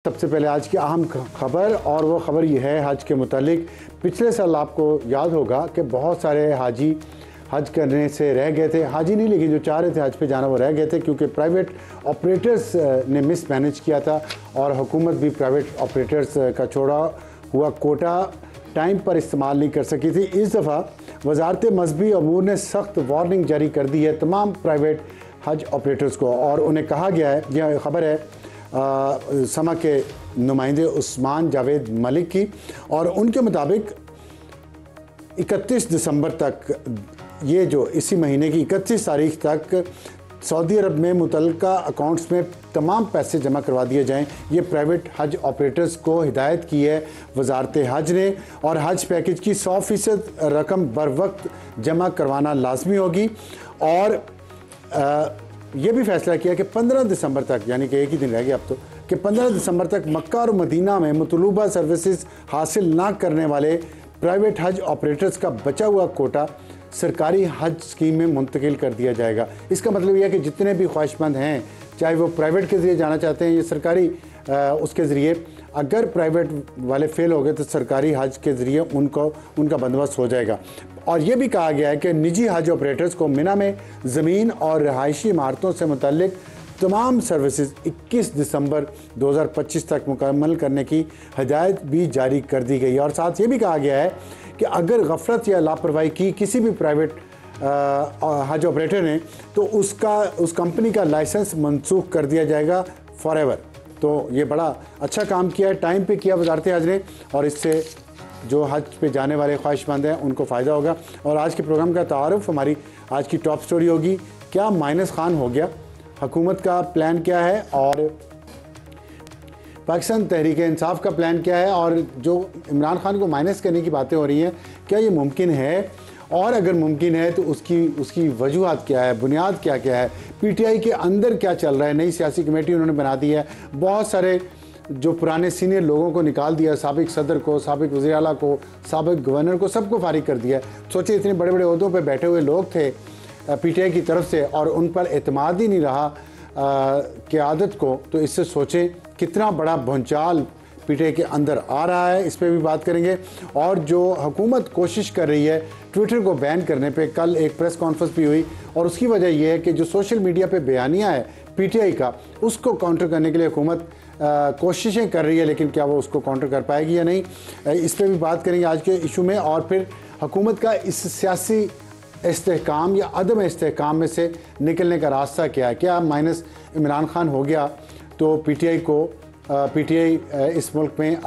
सबसे पहले आज की अहम खबर, और वो खबर ये है हज के मुतालिक। पिछले साल आपको याद होगा कि बहुत सारे हाजी हज करने से रह गए थे। हाजी नहीं, लेकिन जो चाह रहे थे हज पे जाना वो रह गए थे, क्योंकि प्राइवेट ऑपरेटर्स ने मिस मैनेज किया था और हुकूमत भी प्राइवेट ऑपरेटर्स का छोड़ा हुआ कोटा टाइम पर इस्तेमाल नहीं कर सकी थी। इस दफ़ा वजारत मजहबी अमूर ने सख्त वार्निंग जारी कर दी है तमाम प्राइवेट हज ऑपरेटर्स को, और उन्हें कहा गया है, यह खबर है समा के नुमाइंदे उस्मान जावेद मलिक की, और उनके मुताबिक 31 दिसंबर तक, ये जो इसी महीने की 31 तारीख तक सऊदी अरब में मुतल्लिका अकाउंट्स में तमाम पैसे जमा करवा दिए जाएं। ये प्राइवेट हज ऑपरेटर्स को हिदायत की है वजारत हज ने, और हज पैकेज की 100% रकम बर वक्त जमा करवाना लाजमी होगी। और ये भी फैसला किया कि 15 दिसंबर तक, यानी कि एक ही दिन रह गया अब तो, कि 15 दिसंबर तक मक्का और मदीना में मतलूबा सर्विसेज हासिल ना करने वाले प्राइवेट हज ऑपरेटर्स का बचा हुआ कोटा सरकारी हज स्कीम में मुंतकिल कर दिया जाएगा। इसका मतलब यह है कि जितने भी ख्वाहिशमंद हैं, चाहे वो प्राइवेट के ज़रिए जाना चाहते हैं या सरकारी उसके ज़रिए, अगर प्राइवेट वाले फेल हो गए तो सरकारी हज के ज़रिए उनका बंदोबस्त हो जाएगा। और ये भी कहा गया है कि निजी हज ऑपरेटर्स को मिना में ज़मीन और रहायशी इमारतों से मुतल्लिक तमाम सर्विसेज 21 दिसंबर 2025 तक मुकम्मल करने की हिदायत भी जारी कर दी गई। और साथ ये भी कहा गया है कि अगर गफलत या लापरवाही की किसी भी प्राइवेट हज ऑपरेटर ने, तो उस कंपनी का लाइसेंस मनसूख कर दिया जाएगा फॉरएवर। तो ये बड़ा अच्छा काम किया है, टाइम पे किया वजारत हज ने, और इससे जो हज पे जाने वाले ख्वाहिशमंद हैं उनको फ़ायदा होगा। और आज के प्रोग्राम का तारुफ हमारी आज की टॉप स्टोरी होगी, क्या माइनस खान हो गया, हुकूमत का प्लान क्या है, और पाकिस्तान तहरीक इंसाफ का प्लान क्या है, और जो इमरान खान को माइनस करने की बातें हो रही हैं क्या ये मुमकिन है, और अगर मुमकिन है तो उसकी वजूहत क्या है, बुनियाद क्या क्या है, पीटीआई के अंदर क्या चल रहा है। नई सियासी कमेटी उन्होंने बना दी है, बहुत सारे जो पुराने सीनियर लोगों को निकाल दिया, साबिक सदर को, साबिक वज़ीर आला को, साबिक गवर्नर को, सबको फारिग कर दिया। सोचिए इतने बड़े बड़े ओहदों पे बैठे हुए लोग थे पीटीआई की तरफ से, और उन पर एतमाद ही नहीं रहा क़यादत को, तो इससे सोचें कितना बड़ा भूचाल पीटीआई के अंदर आ रहा है। इस पर भी बात करेंगे। और जो हुकूमत कोशिश कर रही है ट्विटर को बैन करने पे, कल एक प्रेस कॉन्फ्रेंस भी हुई, और उसकी वजह यह है कि जो सोशल मीडिया पे बयानिया है पीटीआई का, उसको काउंटर करने के लिए हुकूमत कोशिशें कर रही है, लेकिन क्या वो उसको काउंटर कर पाएगी या नहीं, इस पर भी बात करेंगे आज के इशू में। और फिर हुकूमत का इस सियासी इस्तेहकाम या अदम इस्तेहकाम में से निकलने का रास्ता क्या है, क्या माइनस इमरान खान हो गया तो पीटीआई इस मुल्क में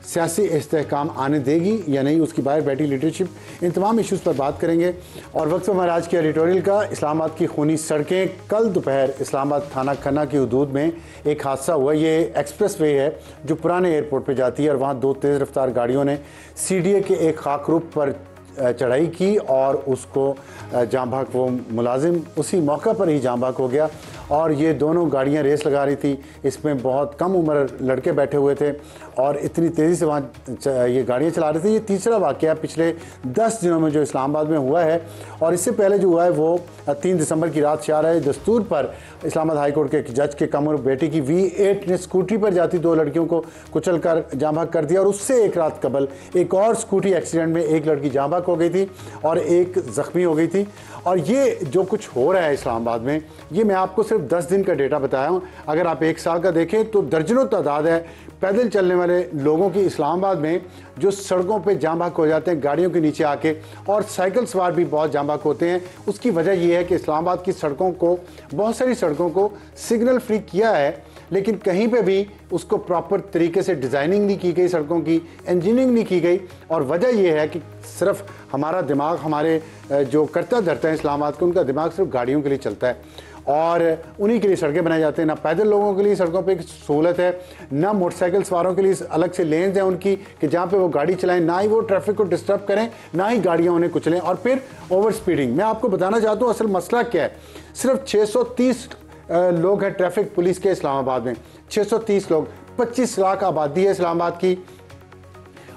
सियासी इस्तेहकाम आने देगी या नहीं, उसकी बाहर बैठी लीडरशिप, इन तमाम इश्यूज़ पर बात करेंगे। और वक्त हमारा आज के एडिटोरियल का, इस्लामाबाद की खूनी सड़कें। कल दोपहर इस्लामाबाद थाना खन्ना की हदूद में एक हादसा हुआ। ये एक्सप्रेस वे है जो पुराने एयरपोर्ट पे जाती है, और वहाँ दो तेज़ रफ्तार गाड़ियों ने सीडीए के एक खाकरुख पर चढ़ाई की, और उसको जाँ भाग, वो मुलाजिम उसी मौका पर ही जाँ भाग हो गया। और ये दोनों गाड़ियाँ रेस लगा रही थी, इसमें बहुत कम उम्र लड़के बैठे हुए थे, और इतनी तेज़ी से वहाँ ये गाड़ियाँ चला रही थी। ये तीसरा वाक़या पिछले 10 दिनों में जो इस्लामाबाद में हुआ है, और इससे पहले जो हुआ है वो 3 दिसंबर की रात शाह दस्तूर पर इस्लामाबाद हाई कोर्ट के जज के कम उम्र बेटे की V8 ने स्कूटी पर जाती 2 लड़कियों को कुचल कर जाँ भाग कर दिया। और उससे एक रात कबल एक और स्कूटी एक्सीडेंट में एक लड़की जाँ भाग हो गई थी और एक ज़ख्मी हो गई थी। और ये जो कुछ हो रहा है इस्लामाबाद में, ये मैं आपको सिर्फ 10 दिन का डेटा बताया हूँ। अगर आप एक साल का देखें तो दर्जनों तादाद है पैदल चलने वाले लोगों की इस्लामाबाद में, जो सड़कों पे जाँ भाग हो जाते हैं गाड़ियों के नीचे आके, और साइकिल सवार भी बहुत जाँ भाग होते हैं। उसकी वजह यह है कि इस्लामाबाद की सड़कों को, बहुत सारी सड़कों को सिग्नल फ्री किया है, लेकिन कहीं पे भी उसको प्रॉपर तरीके से डिज़ाइनिंग नहीं की गई, सड़कों की इंजीनियरिंग नहीं की गई। और वजह यह है कि सिर्फ हमारा दिमाग, हमारे जो करता धरता है इस्लामाबाद को, उनका दिमाग सिर्फ गाड़ियों के लिए चलता है, और उन्हीं के लिए सड़कें बनाई जाती हैं। ना पैदल लोगों के लिए सड़कों पे एक सहूलत है, ना मोटरसाइकिल सवारों के लिए अलग से लेन्स हैं उनकी कि जहाँ पे वो गाड़ी चलाएं, ना ही वो ट्रैफिक को डिस्टर्ब करें, ना ही गाड़ियाँ उन्हें कुचलें। और फिर ओवर स्पीडिंग। मैं आपको बताना चाहता हूँ असल मसला क्या है। सिर्फ 630 लोग हैं ट्रैफिक पुलिस के इस्लामाबाद में, 630 लोग, 25 लाख आबादी है इस्लामाबाद की,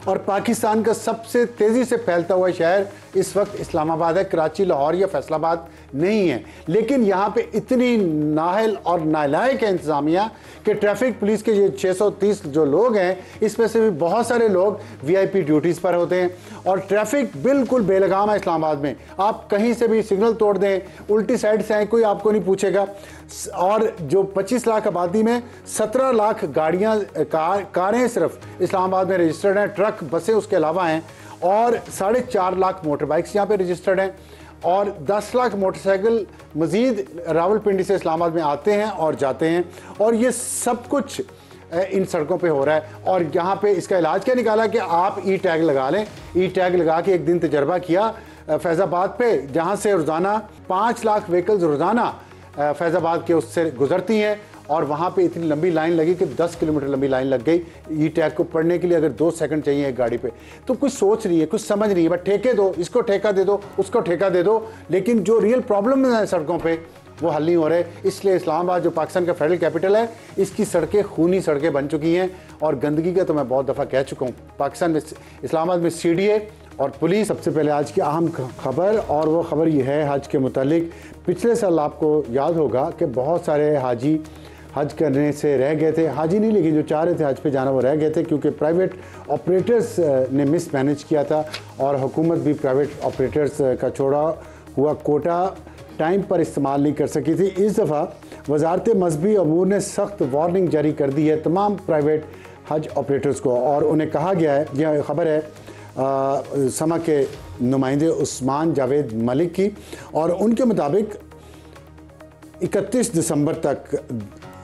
और पाकिस्तान का सबसे तेज़ी से फैलता हुआ शहर इस वक्त इस्लामाबाद है, कराची, लाहौर या फैसलाबाद नहीं है। लेकिन यहाँ पे इतनी नाहल और नालायक है इंतज़ामिया कि ट्रैफिक पुलिस के ये 630 जो लोग हैं, इसमें से भी बहुत सारे लोग VIP ड्यूटीज़ पर होते हैं और ट्रैफिक बिल्कुल बेलगाम है इस्लामाबाद में। आप कहीं से भी सिग्नल तोड़ दें, उल्टी साइड से आए, कोई आपको नहीं पूछेगा। और जो 25 लाख आबादी में 17 लाख गाड़ियाँ कारें सिर्फ इस्लामाबाद में रजिस्टर्ड हैं, ट्रक बसें उसके अलावा हैं, और 4.5 लाख मोटर बाइक्स यहाँ पे रजिस्टर्ड हैं, और 10 लाख मोटरसाइकिल मज़ीद रावलपिंडी से इस्लामाबाद में आते हैं और जाते हैं। और ये सब कुछ इन सड़कों पे हो रहा है। और यहाँ पे इसका इलाज क्या निकाला कि आप ई टैग लगा लें। ई टैग लगा के एक दिन तजर्बा किया फैज़ाबाद पे, जहाँ से रोज़ाना 5 लाख व्हीकल्स रोज़ाना फैज़ाबाद के उससे गुजरती हैं, और वहाँ पे इतनी लंबी लाइन लगी कि 10 किलोमीटर लंबी लाइन लग गई ई टैग को पढ़ने के लिए। अगर 2 सेकंड चाहिए एक गाड़ी पे, तो कुछ सोच रही है, कुछ समझ रही है, बट ठेके दो, इसको ठेका दे दो, उसको ठेका दे दो, लेकिन जो रियल प्रॉब्लम है सड़कों पे वो हल नहीं हो रहे। इसलिए इस्लामाबाद जो पाकिस्तान का फेडरल कैपिटल है, इसकी सड़कें खूनी सड़कें बन चुकी हैं। और गंदगी का तो मैं बहुत दफ़ा कह चुका हूँ। पाकिस्तान में इस्लामाबाद में CDA और पुलिस। सबसे पहले आज की अहम खबर, और वो खबर ये है हज के मुतालिक। पिछले साल आपको याद होगा कि बहुत सारे हाजी हज करने से रह गए थे। हाजी नहीं, लेकिन जो चाह रहे थे हज पे जाना वो रह गए थे, क्योंकि प्राइवेट ऑपरेटर्स ने मिस मैनेज किया था और हुकूमत भी प्राइवेट ऑपरेटर्स का छोड़ा हुआ कोटा टाइम पर इस्तेमाल नहीं कर सकी थी। इस दफ़ा वजारत मजहबी अमूर ने सख्त वार्निंग जारी कर दी है तमाम प्राइवेट हज ऑपरेटर्स को, और उन्हें कहा गया है, यह खबर है समा के नुमाइंदे उस्मान जावेद मलिक की, और उनके मुताबिक 31 दिसंबर तक,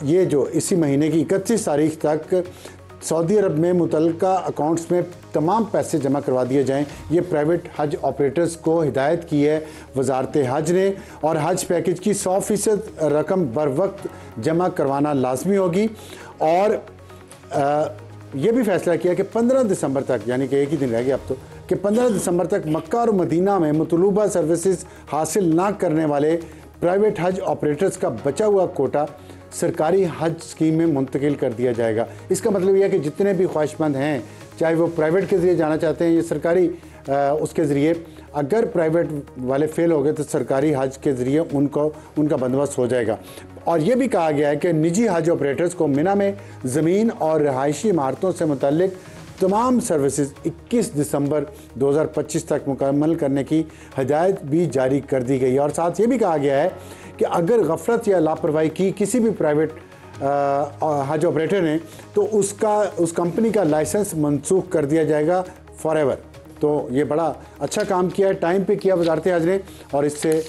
ये जो इसी महीने की 31 तारीख तक सऊदी अरब में मुतल्लिका अकाउंट्स में तमाम पैसे जमा करवा दिए जाएं। ये प्राइवेट हज ऑपरेटर्स को हिदायत की है वजारत हज ने, और हज पैकेज की 100% रकम बर वक्त जमा करवाना लाजमी होगी। और ये भी फैसला किया कि 15 दिसंबर तक, यानी कि एक ही दिन रह गया अब तो, कि 15 दिसंबर तक मक्का और मदीना में मतलूबा सर्विसेज हासिल ना करने वाले प्राइवेट हज ऑपरेटर्स का बचा हुआ कोटा सरकारी हज स्कीम में मुंतकिल कर दिया जाएगा। इसका मतलब यह है कि जितने भी ख्वाहिशमंद हैं, चाहे वो प्राइवेट के ज़रिए जाना चाहते हैं या सरकारी उसके ज़रिए, अगर प्राइवेट वाले फेल हो गए तो सरकारी हज के ज़रिए उनका बंदोबस्त हो जाएगा। और ये भी कहा गया है कि निजी हज ऑपरेटर्स को मिना में ज़मीन और रहायशी इमारतों से मुतल्लिक तमाम सर्विसेज 21 दिसंबर 2025 तक मुकम्मल करने की हिदायत भी जारी कर दी गई है। और साथ ये भी कहा गया है कि अगर गफलत या लापरवाही की किसी भी प्राइवेट हज ऑपरेटर ने, तो उस कंपनी का लाइसेंस मनसूख कर दिया जाएगा फॉर एवर। तो ये बड़ा अच्छा काम किया है, टाइम पे किया वजारत हज ने, और इससे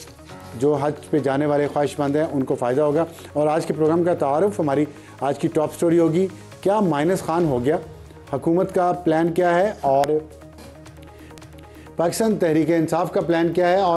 जो हज पे जाने वाले ख्वाहिशमंद हैं उनको फ़ायदा होगा। और आज के प्रोग्राम का तारुफ हमारी आज की टॉप स्टोरी होगी, क्या माइनस खान हो गया, हुकूमत का प्लान क्या है, और पाकिस्तान तहरीक इंसाफ का प्लान क्या है, और